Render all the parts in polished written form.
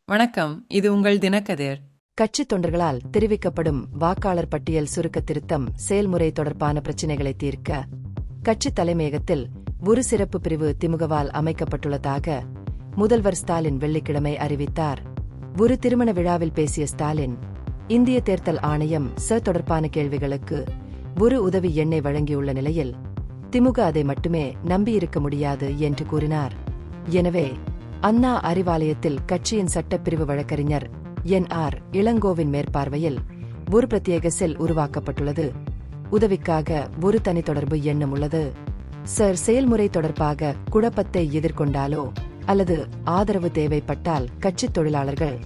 வணக்கம், இது உங்கள் தினக்கதிர். கட்சித் தொண்டர்களால் தெரிவிக்கப்படும் வாக்காளர் பட்டியல் சுருக்க திருத்தம் செயல்முறை தொடர்பான பிரச்சினைகளை தீர்க்க கட்சித் தலைமையகத்தில் ஒரு சிறப்பு பிரிவு திமுகவால் அமைக்கப்பட்டுள்ளதாக முதல்வர் ஸ்டாலின் வெள்ளிக்கிழமை அறிவித்தார். ஒரு திருமண விழாவில் பேசிய ஸ்டாலின், இந்திய தேர்தல் ஆணையம் தொடர்பான கேள்விகளுக்கு ஒரு உதவி எண்ணை வழங்கியுள்ள நிலையில் திமுக அதை மட்டுமே நம்பியிருக்க முடியாது என்று கூறினார். எனவே அண்ணா அறிவாலயத்தில் கட்சியின் சட்டப்பிரிவு வழக்கறிஞர் NR இளங்கோவின் மேற்பார்வையில் ஒரு பிரத்யேக செல் உருவாக்கப்பட்டுள்ளது. உதவிக்காக ஒரு தனி தொடர்பு எண்ணம் உள்ளது. செயல்முறை தொடர்பாக குழப்பத்தை எதிர்கொண்டாலோ அல்லது ஆதரவு தேவைப்பட்டால் கட்சித் தொழிலாளர்கள்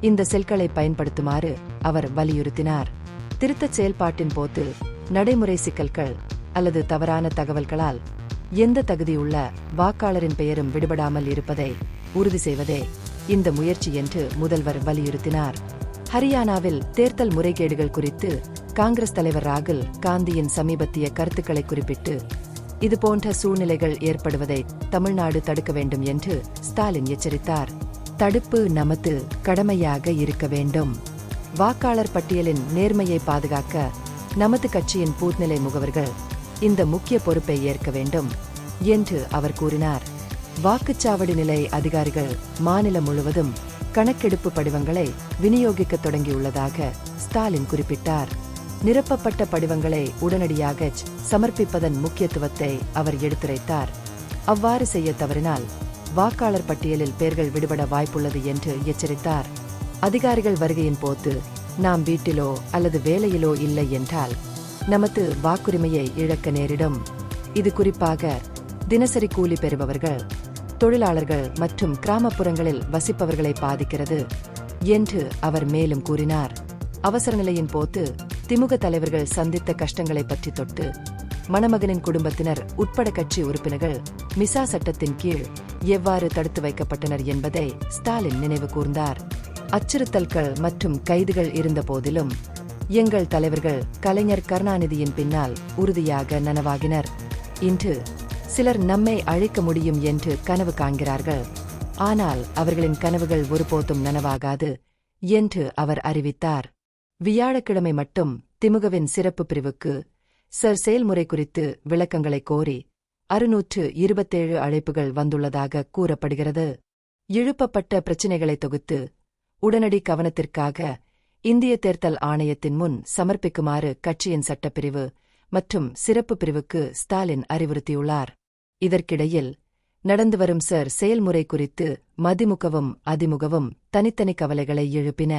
இந்த செல்களை பயன்படுத்துமாறு அவர் வலியுறுத்தினார். திருத்தச் செயல்பாட்டின் போது நடைமுறை சிக்கல்கள் அல்லது தவறான தகவல்களால் எந்த தகுதியுள்ள வாக்காளரின் பெயரும் விடுபடாமல் இருப்பதை உறுதி செய்வதே இந்த முயற்சி என்று முதல்வர் வலியுறுத்தினார். ஹரியானாவில் தேர்தல் முறைகேடுகள் குறித்து காங்கிரஸ் தலைவர் ராகுல் காந்தியின் சமீபத்திய கருத்துக்களை குறிப்பிட்டு, இதுபோன்ற சூழ்நிலைகள் ஏற்படுவதை தமிழ்நாடு தடுக்க வேண்டும் என்று ஸ்டாலின் எச்சரித்தார். தடுப்பு நமது கடமையாக இருக்க வேண்டும். வாக்காளர் பட்டியலின் நேர்மையை பாதுகாக்க நமது கட்சியின் பூத்நிலை முகவர்கள் இந்த முக்கிய பொறுப்பை ஏற்க வேண்டும் என்று அவர் கூறினார். வாக்குச்சாவடி நிலை அதிகாரிகள் மாநிலம் முழுவதும் கணக்கெடுப்பு படிவங்களை விநியோகிக்க தொடங்கியுள்ளதாக ஸ்டாலின் குறிப்பிட்டார். நிரப்பப்பட்ட படிவங்களை உடனடியாக சமர்ப்பிப்பதன் முக்கியத்துவத்தை அவர் எடுத்துரைத்தார். அவ்வாறு செய்ய தவறினால் வாக்காளர் பட்டியலில் பெயர்கள் விடுபட வாய்ப்புள்ளது என்று எச்சரித்தார். அதிகாரிகள் வருகையின் போது நாம் வீட்டிலோ அல்லது வேலையிலோ இல்லை என்றால் நமது வாக்குரிமையை இழக்க நேரிடும். இது குறிப்பாக தினசரி கூலி பெறுபவர்கள், தொழிலாளர்கள் மற்றும் கிராமப்புறங்களில் வசிப்பவர்களை பாதிக்கிறது என்று அவர் மேலும் கூறினார். அவசர நிலையின் போது திமுக தலைவர்கள் சந்தித்த கஷ்டங்களை பற்றி தொட்டு, மணமகனின் குடும்பத்தினர் உட்பட கட்சி உறுப்பினர்கள் மிசா சட்டத்தின் கீழ் எவ்வாறு தடுத்து வைக்கப்பட்டனர் என்பதை ஸ்டாலின் நினைவு கூர்ந்தார். அச்சுறுத்தல்கள் மற்றும் கைதுகள் இருந்த போதிலும் எங்கள் தலைவர்கள் கலைஞர் கருணாநிதியின் பின்னால் உறுதியாக நனவாகினர். இன்று சிலர் நம்மை அழிக்க முடியும் என்று கனவு காண்கிறார்கள். ஆனால் அவர்களின் கனவுகள் ஒருபோதும் நனவாகாது என்று அவர் அறிவித்தார். வியாழக்கிழமை மட்டும் திமுகவின் சிறப்பு பிரிவுக்கு செயல்முறை குறித்து விளக்கங்களை கோரி 627 அழைப்புகள் வந்துள்ளதாக கூறப்படுகிறது. எழுப்பப்பட்ட பிரச்சினைகளை தொகுத்து உடனடி கவனத்திற்காக இந்திய தேர்தல் ஆணையத்தின் முன் சமர்ப்பிக்குமாறு கட்சியின் சட்டப்பிரிவு மற்றும் சிறப்பு பிரிவுக்கு ஸ்டாலின் அறிவுறுத்தியுள்ளார். இதற்கிடையில் நடந்து வரும் செயல்முறை குறித்து மதிமுகவும் அதிமுகவும் தனித்தனி கவலைகளை எழுப்பின.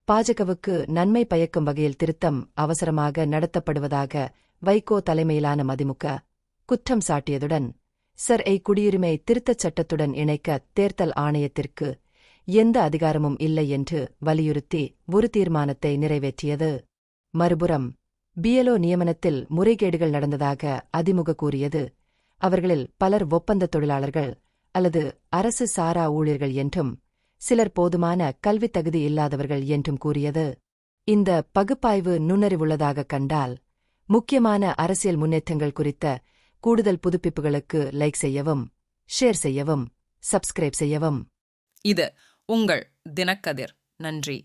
பாஜகவுக்கு நன்மை பயக்கும் வகையில் திருத்தம் அவசரமாக நடத்தப்படுவதாக வைகோ தலைமையிலான மதிமுக குற்றம் சாட்டியதுடன் குடியுரிமை திருத்தச் சட்டத்துடன் இணைக்க தேர்தல் ஆணையத்திற்கு எந்த அதிகாரமும் இல்லை என்று வலியுறுத்தி ஒரு தீர்மானத்தை நிறைவேற்றியது. மறுபுறம் BLO நியமனத்தில் முறைகேடுகள் நடந்ததாக அதிமுக கூறியது. அவர்களில் பலர் ஒப்பந்த தொழிலாளர்கள் அல்லது அரசு சாரா ஊழியர்கள் என்றும் சிலர் போதுமான கல்வித் தகுதி இல்லாதவர்கள் என்றும் கூறியது. இந்த பகுப்பாய்வு நுண்ணறிவுள்ளதாக கண்டால் முக்கியமான அரசியல் முன்னேற்றங்கள் குறித்த கூடுதல் புதுப்பிப்புகளுக்கு லைக் செய்யவும், ஷேர் செய்யவும், சப்ஸ்கிரைப் செய்யவும். இது உங்கள் தினக்கதிர். நன்றி.